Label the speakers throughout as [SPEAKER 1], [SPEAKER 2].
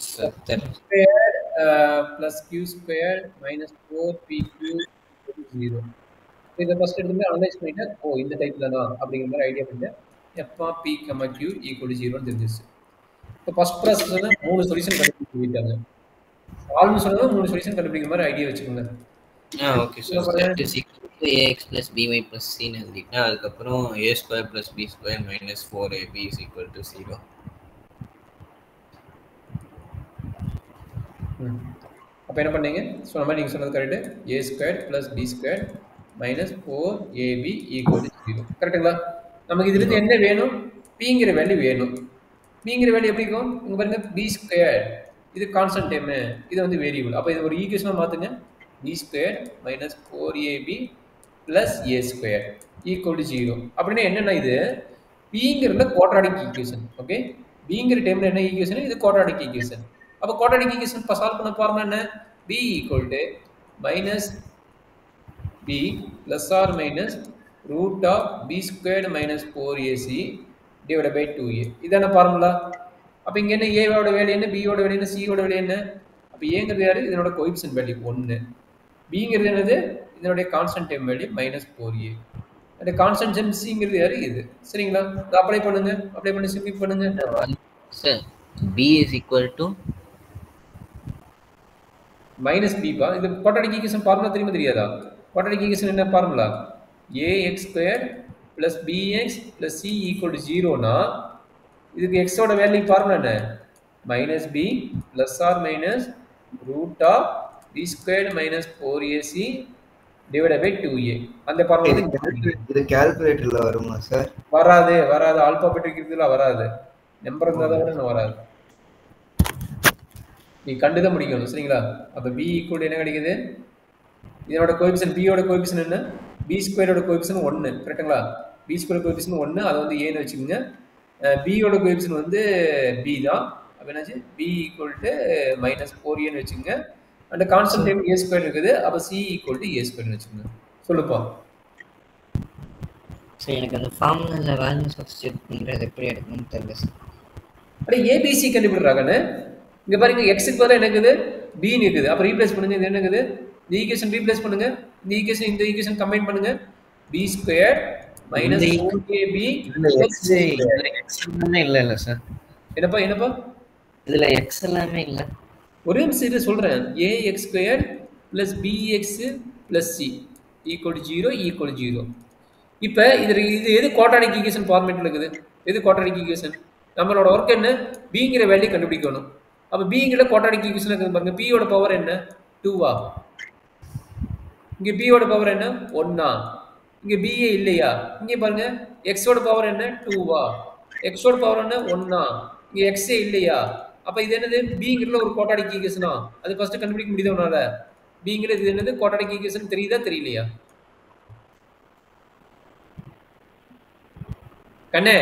[SPEAKER 1] squared plus q squared minus 4pq equal to 0. இதை first எடுத்து analyse பண்ணிட்டு இந்த டைப் தானா அப்படிங்கிற மாதிரி ஐடியா பண்ணிட்டு f of p, q equal to 0 தெரிஞ்சிச்சு. இப்போ ஃபர்ஸ்ட் ப்ராசஸ்ல 3 சொல்யூஷன் கண்டுபிடிச்சிட்டாங்க. சால்வ்னு சொன்னா 3 சொல்யூஷன் கண்டுபிடிக்கிற மாதிரி ஐடியா வச்சுக்கோங்க.
[SPEAKER 2] Okay sir. z is equal to ax plus by plus c ன்னு எழுதிட்டா அதுக்கப்புறம் a square plus b square minus 4ab is equal to 0.
[SPEAKER 1] அப்போ என்ன பண்ணீங்க? சொன்ன மாதிரி நீங்கள் சொன்னது correct. a squared plus b squared minus 4ab equal to 0. கரெக்டுங்களா? நமக்கு இதுலேருந்து என்ன வேணும்? பிங்கிற வேல்யூ வேணும். பிங்கிற வேல்யூ எப்படி இருக்கும்? இங்கே பாருங்க b squared இது கான்ஸ்டன்ட் டைமு, இது வந்து வேரியபிள். அப்போ இது ஒரு ஈக்குவேஷனாக மாற்றுங்க. b squared minus 4ab plus a squared equal to 0. அப்படின்னா என்னென்ன இது? பிங்கிறதுல குவாட்ராடிக் ஈக்குவேஷன். ஓகே, பிங்கிற டைம்ல என்ன ஈக்குவேஷன்? இது குவாட்ராடிக் ஈக்குவேஷன். அப்போ குவாட்ராடிக் ஈக்குவேஷன் இப்போ சால்வ் பண்ண போறோம்னா என்ன? b equal to minus b plus or minus root of b squared minus 4ac divided by 2a. இதான ஃபார்முலா. அப்போ இங்க என்ன? a ஓட வேல்யூ என்ன, b ஓட வேல்யூ என்ன, c ஓட வேல்யூ என்ன? அப்போ a ங்கிறது யாரு? இதனோட கோஎஃபிஷியன்ட் வேல்யூ 1. b ங்கிறது என்னது? இதனுடைய கான்ஸ்டன்ட் டைம் வேல்யூ -4a. அந்த கான்ஸ்டன்ட் டைம் c ங்கிறது யாரு? இது. சரிங்களா? இத அப்ளை பண்ணுங்க. அப்ளை பண்ணி சிம்பிள் பண்ணுங்க.
[SPEAKER 2] Sir b is equal to
[SPEAKER 1] -b பா. இது குவாட்ராடிக் ஈக்குவேஷன் ஃபார்முலா தெரியுமா தெரியாதா? குவாட்ராடிக் ஈக்குவேஷன் என்ன formula? ax squared plus bx plus c equal to 0 னா இதுக்கு x ஓட வேல்யூ ஃபார்முலா என்ன? -b plus or minus root of b squared minus 4ac divided by 2a. அந்த ஃபார்முலா
[SPEAKER 3] இது கால்குலேட்டர்ல வருமா சார்?
[SPEAKER 1] வராது. ஆல்பாபெட்டிக் இதுல வராது. நம்பர் இருந்தா தான் வராது. நீ கண்டுதான் முடிக்கணும். சரிங்களா? அப்ப b ஈக்குவல் என்ன கிடைக்குது? இதோட கோஎஃபிஷியன்ட், b ஓட கோஎஃபிஷியன்ட் என்ன? b ஸ்கொயரோட கோஎஃபிஷியன்ட் 1. கரெக்ட்டுங்களா? b ஸ்கொயர் கோஎஃபிஷியன்ட் 1, அது வந்து a ன்னு வெச்சுக்கங்க. b ஓட கோஎஃபிஷியன்ட் வந்து b தான். அப்ப என்னாச்சு? b ஈக்குவல் டு -4a ன்னு வெச்சுக்கங்க. அந்த கான்ஸ்டன்ட் டைம் a ஸ்கொயர் இருக்குது. அப்ப c equal to a square ன்னு வெச்சுக்கங்க. சொல்லுப்பா.
[SPEAKER 4] சரி, எனக்கு அந்த ஃபார்முலால வேல்யூ சப்ஸ்டிட்யூட் பண்றது எப்படி எடுக்கணும்னு தெரியல சார்.
[SPEAKER 1] அட abc கண்டுபிடிறாங்கன்னு. இங்க பாருங்க, x க்கு பதிலா என்ன இருக்குது? b ன்னு இருக்குது. அப்ப ரீப்ளேஸ் பண்ணுங்க. இது என்ன இருக்குது? இந்த ஈக்குவேஷன் ரீப்ளேஸ் பண்ணுங்க. இந்த ஈக்குவேஷன் கம்பைன் பண்ணுங்க. b ஸ்கொயர் minus 4ab
[SPEAKER 2] இல்ல சார்.
[SPEAKER 1] என்னப்பா
[SPEAKER 4] இதுல x எல்லாமே இல்ல.
[SPEAKER 1] ஒரே நிமிஷம் இரு சொல்றேன். ax squared plus bx plus c equal to 0. இப்போ இது எது குவாட்ராடிக் ஈக்குவேஷன் ஃபார்மேட்ல இருக்குது? எது குவாட்ராடிக் ஈக்குவேஷன்? நம்மளோட ஒர்க் என்ன? bங்கிற வேல்யூ கண்டுபிடிக்கணும். அப்ப bங்கிற குவாட்ராடிக் ஈக்குவேஷன் இருக்குது பாருங்க. p ஓட பவர் என்ன? 2 இங்க b ஓட பவர் என்ன? 1 இங்க b இல்லையா? இங்க பாருங்க, x ஓட பவர் என்ன? 2 x ஓட பவர் என்ன? 1 இங்க x இல்லையா? அப்ப இது என்னது? bங்கிறதுல ஒரு குவாட்ராடிக் ஈக்குவேஷனா? அது ஃபர்ஸ்ட் கண்டுபிடிக்க முடியுதா உன்னால? bங்கிறது இது என்னது? குவாட்ராடிக் ஈக்குவேஷன் தெரியுதா தெரியலையா? கண்ணே,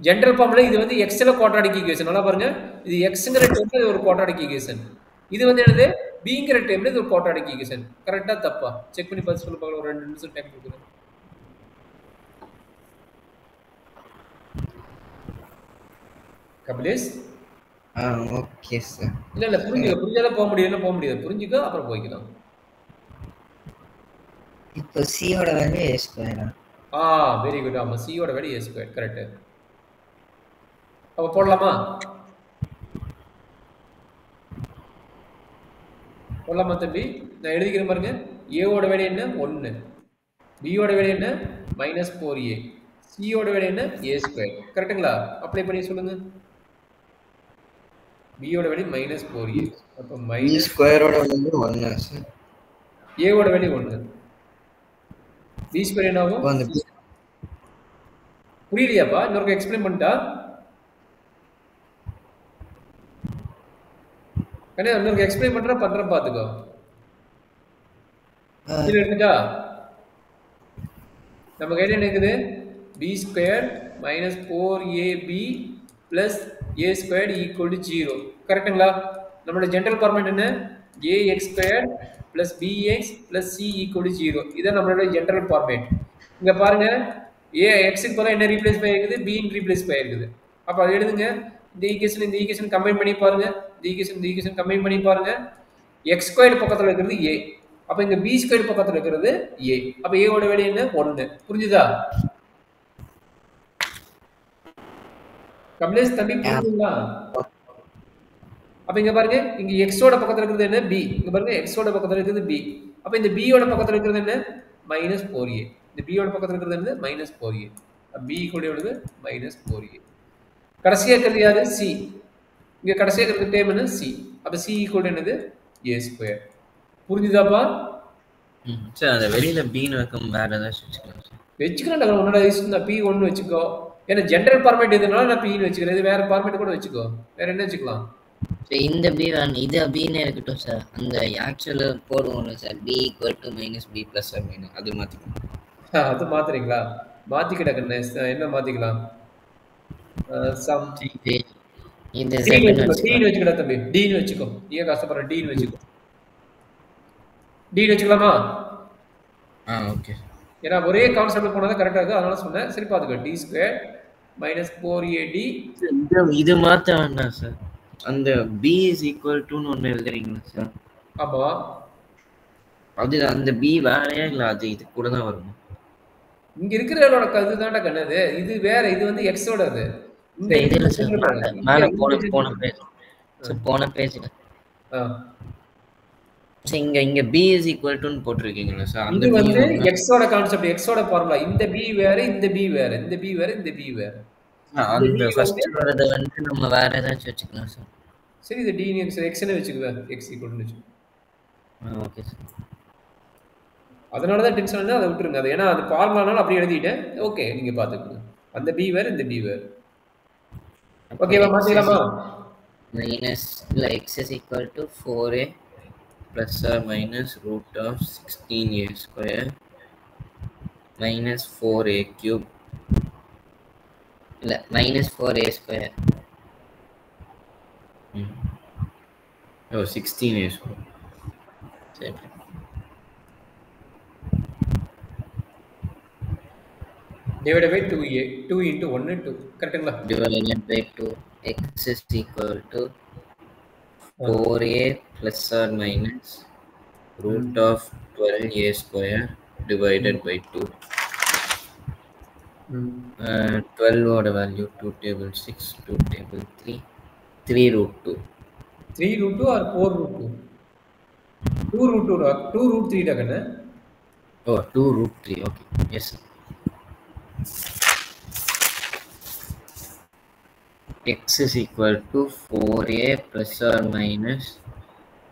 [SPEAKER 1] ஜெனரல் ஃபார்முலா இது வந்து x ல குவாட்ராடிக் ஈக்குவேஷன். நல்லா பாருங்க, இது xங்கிற டேர்ம்ல இது ஒரு குவாட்ராடிக் ஈக்குவேஷன். இது வந்து என்னது? bங்கிற டேர்ம்ல இது ஒரு குவாட்ராடிக் ஈக்குவேஷன். கரெக்ட்டா தப்பா? செக் பண்ணி பார்த்து சொல்ல பார்க்கலாம். ஒரு 2 நிமிஷம் டைம் கொடுக்குறேன். Kabilesh,
[SPEAKER 4] okay sir.
[SPEAKER 1] இல்ல புரிஞ்சாதான் போக முடியாது. புரிஞ்சுக்க, அப்புறம் போய்க்கலாம்.
[SPEAKER 4] இப்போ c ஓட வேல்யூ a ஸ்கொயரா?
[SPEAKER 1] Very good. ஆமா, c ஓட வேல்யூ a ஸ்கொயர். கரெக்ட். அப்ப போடலாமா தம்பி? நான் எழுதிக்கிறேன் பாருங்க. a ஓட வேல்யூ என்ன? 1. b ஓட வேல்யூ என்ன? -4a. c ஓட வேல்யூ என்ன? a square. கரெக்ட்டுங்களா? அப்ளை பண்ணி சொல்லுங்க. b ஓட வேல்யூ -4a. அப்ப
[SPEAKER 3] b ஸ்கொயரோட வேல்யூ 1 சார்.
[SPEAKER 1] a ஓட வேல்யூ 1. b ஸ்கொயர் என்ன ஆகும்? புரியலையாப்பா? இன்னொரு எக்ஸ்பிளைன் பண்ணிட்டா? கண்ணே, இன்னொரு எக்ஸ்பிளைன் பண்றேன் பாத்துக்கோ. இது எடுத்துட்டா நம்ம கையில என்ன இருக்குது? b square -4ab plus a square equal to 0. கரெக்ட்டுங்களா? நம்மளோட ஜெனரல் ஃபார்மேட் என்ன? ax square plus bx plus c equal to 0. இதான் நம்மளோட ஜெனரல் ஃபார்மேட். இங்க பாருங்க, a x க்கு பதிலா என்ன ரீப்ளேஸ் பண்ணிருக்குது? b ன்னு ரீப்ளேஸ் பண்ணிருக்குது. அப்ப அது எழுதுங்க. இந்த ஈக்குவேஷன் கம்பைன் பண்ணி பாருங்க. இந்த ஈக்குவேஷன் கம்பைன் பண்ணி பாருங்க. x ஸ்கொயர் பக்கத்துல இருக்கிறது a. அப்ப இங்க b ஸ்கொயர் பக்கத்துல இருக்கிறது a. அப்ப a ஓட வேல்யூ என்ன? 1. புரிஞ்சுதா? கமலேஷ் தம்பி புரியுதுங்களா? அப்ப இங்க பாருங்க, இங்க x ஓட பக்கத்துல இருக்கிறது என்ன? b. இங்க பாருங்க x ஓட பக்கத்துல இருக்கிறது b. அப்ப இந்த b ஓட பக்கத்துல இருக்கிறது என்ன? -4a. இந்த b ஓட பக்கத்துல இருக்கிறது என்ன? -4a. b ஈக்குவல் எவ்வளவு? -4a. கடைசியா இருக்கிறது யாரு? c. இங்க கடைசியா இருக்கிறது டேர்ம் என்ன? c. அப்ப c ஈக்குவல் என்னது? a square. புரிஞ்சுதாப்பா?
[SPEAKER 2] சார் அந்த வெளியில b ன்னு வைக்கும் வேற ஏதாச்சும் வச்சுக்கலாம் சார்.
[SPEAKER 1] வெச்சுக்கறேன்டா, உன்னோட இஷ்டம் தான். p 1 வெச்சுக்கோ. ஏன்னா ஜெனரல் ஃபார்மேட் எதுனால நான் p ன்னு வெச்சுக்கிறேன். இது வேற ஃபார்மேட் கூட வெச்சுக்கோ. வேற என்ன வெச்சுக்கலாம்?
[SPEAKER 4] இந்த b இது bன்னு இருக்கட்டும் சார். அந்த ஆக்சுவல் போடுவோம்ல சார், b = -b + or - அது மாத்திக்கலாம்.
[SPEAKER 1] அது மாத்துறீங்களா? மாத்திக்கிட கண்ணேஷ். என்ன மாத்திக்கலாம்? சம்
[SPEAKER 4] இது
[SPEAKER 1] d ன்னு வெச்சுக்கடா தம்பி. d ன்னு வெச்சுக்கோ. நீயே கஷ்டப்படுற d ன்னு வெச்சுக்கோ. d ன்னு வெச்சுக்கலாமா?
[SPEAKER 2] ஓகே.
[SPEAKER 1] ஏன்னா ஒரே கான்செப்ட் போனது கரெக்டா இருக்கு, அதனால சொன்னேன். சரி பாத்துக்கோ. d² - 4ad.
[SPEAKER 2] இது மாத்த வேண்டாம் சார். அந்த b = ன்னு ஒண்ணு எழுதுறீங்களா சார்?
[SPEAKER 1] ஆமா.
[SPEAKER 2] அது அந்த b வேறயா இல்ல அது இது கூட தான் வருமா?
[SPEAKER 1] இங்க இருக்கிறதோட இதுதான்டா கண்ணது. இது வேற. இது வந்து x ஓடது. இந்த
[SPEAKER 4] இதுல சார் மேல போன பேஜ்ல
[SPEAKER 2] இங்க b = ன்னு போட்டுருக்கீங்களா சார்?
[SPEAKER 1] இது வந்து x ஓட கான்செப்ட், x ஓட ஃபார்முலா. இந்த b வேற, இந்த b வேற, இந்த b வேற, இந்த b வேற.
[SPEAKER 2] அந்த ஃபர்ஸ்ட்
[SPEAKER 4] வரத வந்து நம்ம வேற ஏதாச்சும் வச்சுக்கலாம் சார்.
[SPEAKER 1] சரி, இது d ன்னு x ன்னு வெச்சுக்குவேன். x = ன்னு வெச்சு.
[SPEAKER 2] Okay sir.
[SPEAKER 1] அதனால தான் டென்ஷன் வந்து அதை விட்டுருங்க. அது ஏன்னா அது ஃபார்முலானால அப்படியே எழுதிட்டேன். ஓகே, நீங்க பாத்துக்கோங்க. அந்த b வேற, இந்த b வேற. ஓகேவா? மாத்திக்கலாமா?
[SPEAKER 4] மைனஸ் இல்ல x = 4a
[SPEAKER 2] + or - √16a² - 4a³
[SPEAKER 4] இல்ல -4a².
[SPEAKER 2] 16a². சரி.
[SPEAKER 1] divided by 2a. 2 × 1 2. கரெக்ட்டுங்களா?
[SPEAKER 4] divided by 2. x = 4a
[SPEAKER 2] + or - √12a² divided by 2. 12 ஓட வேல்யூ 2 table 6, 2 table 3, 3√2.
[SPEAKER 1] 3√2 or 4√2? 2√2 டா. 2√3 டா கண்ணு.
[SPEAKER 2] 2√3. Okay. S. x = 4a + or -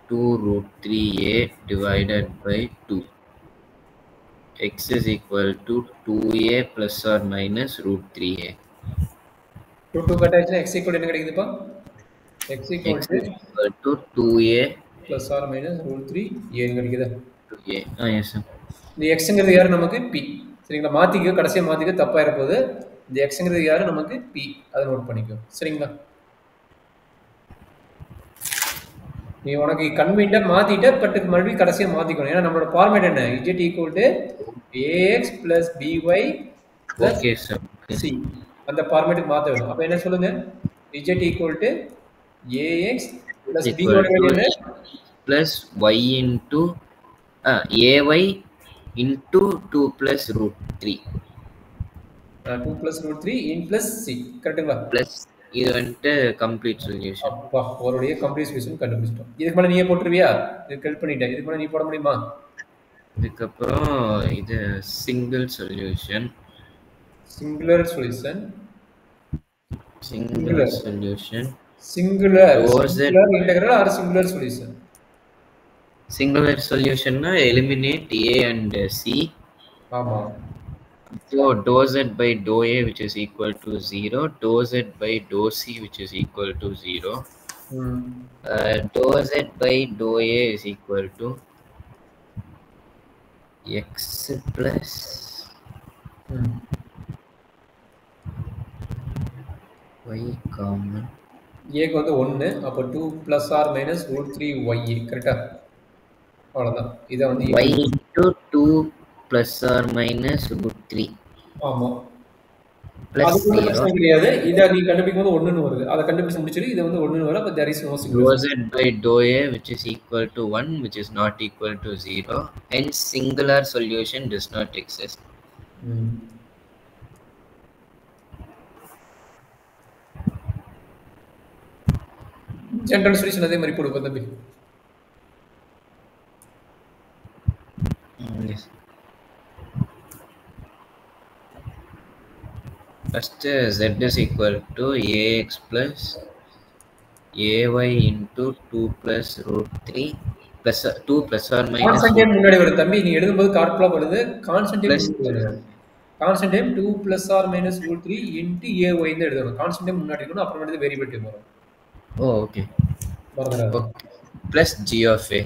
[SPEAKER 2] 2√3a divided by 2. x = 2a + or - √3a.
[SPEAKER 1] 2 cut ஆயிடுச்சுனா x = என்ன கிடைக்குதுப்பா? x =
[SPEAKER 2] 2a
[SPEAKER 1] + or - √3a ன்னு கிடைக்குதா?
[SPEAKER 2] 2a. Yes sir.
[SPEAKER 1] இந்த xங்கிறது யாரு? நமக்கு p. சரிங்களா? மாத்திக்க, கடைசியா மாத்திக்க, தப்பாயிர போகுது. இந்த xங்கிறது யாரு? நமக்கு p. அதை நோட் பண்ணிக்கோ. சரிங்களா? நீ உனக்கு கன்வீனியன்ட்டா மாத்திட்ட, பட் மறுபடியும் கடைசியா மாத்திக்கணும். ஏன்னா நம்மளோட ஃபார்மேட் என்ன? z = ax + by
[SPEAKER 2] okay sir.
[SPEAKER 1] c. அந்த ஃபார்மேட்டுக்கு மாத்த வேணும். அப்ப என்ன சொல்லுங்க? z = ax + b ஓட வேல்யூ என்ன?
[SPEAKER 2] + y into ay into 2 + √3.
[SPEAKER 1] 2 + √3 + c. கரெக்ட்டுங்களா?
[SPEAKER 2] ப்ளஸ் இது வந்துட்டு கம்ப்ளீட் சொல்யூஷன்.
[SPEAKER 1] அப்பா, ஒருடைய கம்ப்ளீட் சொல்யூஷன் கண்டுபிடிச்சிட்டோம். இதுக்கு மேல நீயே போட்டுருவியா? இதுக்கு ஹெல்ப் பண்ணிட்டேன். இதுக்கு மேல நீ போட முடியுமா?
[SPEAKER 2] இதுக்கப்புறம் இது single solution.
[SPEAKER 1] Singular solution.
[SPEAKER 2] Singular solution.
[SPEAKER 1] Singular integral or singular solution?
[SPEAKER 2] Singular சொல்யூஷன்னா எலிமினேட் a and c.
[SPEAKER 1] ஆமா.
[SPEAKER 2] So dou z by dou a which is equal to 0, dou z by dou c which is equal to 0. Dou z by dou a is equal to x plus y common.
[SPEAKER 1] a க்கு வந்து 1, அப்ப 2 + or - √3y. கரெக்ட்டா? அவ்வளவுதான். இத வந்து
[SPEAKER 4] y into 2 + or - √3.
[SPEAKER 1] ஆமா.
[SPEAKER 4] plus
[SPEAKER 1] அது கூட
[SPEAKER 4] 0.
[SPEAKER 1] பிரச்சனை கிடையாது. இத நீ கண்டுபிடிக்கும் போது 1ன்னு வருது. அத கண்டுபிடிச்சு முடிச்சிடு. இது வந்து 1ன்னு வரும். அப்ப there is no single
[SPEAKER 2] Dou
[SPEAKER 1] solution.
[SPEAKER 2] z by dou a which is equal to 1 which is not equal to 0. Hence singular solution does not exist.
[SPEAKER 1] General solution அதே மாதிரி போடுங்க தம்பி.
[SPEAKER 2] Yes. First z is equal to ax plus ay into 2 plus root 3 plus 2 plus or minus
[SPEAKER 1] constant time முன்னாடி வருது தம்பி. நீ எழுதும்போது கார்ப்ளா வருது. கான்ஸ்டன்ட் டைம்
[SPEAKER 2] plus
[SPEAKER 1] முன்னாடி வருது. Constant time 2 plus or minus root 3 into ay ன்னு எழுதணும். கான்ஸ்டன்ட் டைம் முன்னாடி இருக்கணும். அப்புறமேட்டு வேரியபிள் டைம் வரும்.
[SPEAKER 2] oh okay.
[SPEAKER 1] மறந்துடாத.
[SPEAKER 2] Okay. Plus g of a.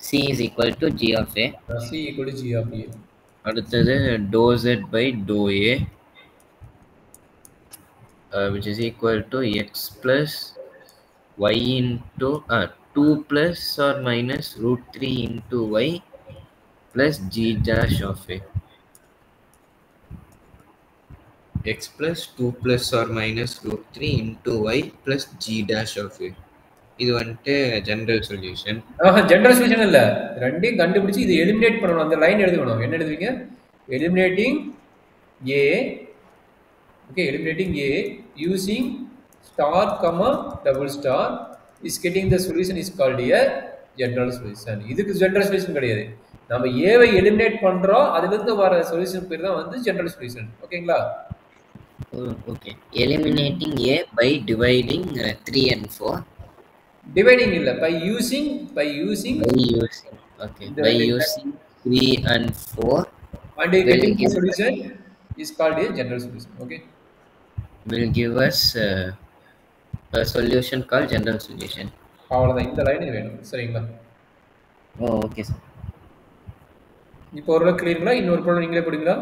[SPEAKER 4] C is equal to G of A.
[SPEAKER 1] C equal to g of a.
[SPEAKER 2] அடுத்தது dou z by dou a which is equal to x plus y into 2 plus or minus root 3 into y plus g dash of a. X plus 2 plus or minus root 3 into y plus g dash of a. இது வந்துட்டு general solution.
[SPEAKER 1] General solution இல்ல. ரெண்டையும் கண்டுபிடிச்சு இது eliminate பண்ணணும். அந்த line எழுதணும். என்ன எழுதுவீங்க? Eliminating a. Okay, eliminating a using star comma double star is getting the solution is called a general solution. இதுக்கு ஜெனரல் சொல்யூஷன் கிடையாது. நம்ம a வை எலிமினேட் பண்றோம். அதுல இருந்து வர சொல்யூஷன் பேர் தான் வந்து ஜெனரல் சொல்யூஷன். ஓகேங்களா?
[SPEAKER 4] Okay. Eliminating A by dividing 3 and 4.
[SPEAKER 1] Dividing இல்ல. By using
[SPEAKER 4] Okay. By using 3 and 4.
[SPEAKER 1] and getting the solution is called a general solution. Okay.
[SPEAKER 4] Will give us a solution called general solution.
[SPEAKER 1] அவ்வளவுதான். இந்த line வேணும். சரிங்களா?
[SPEAKER 4] Okay sir.
[SPEAKER 1] இப்போ ஒரு கிளியருங்களா? இன்னொரு problem நீங்களே போடுங்களா?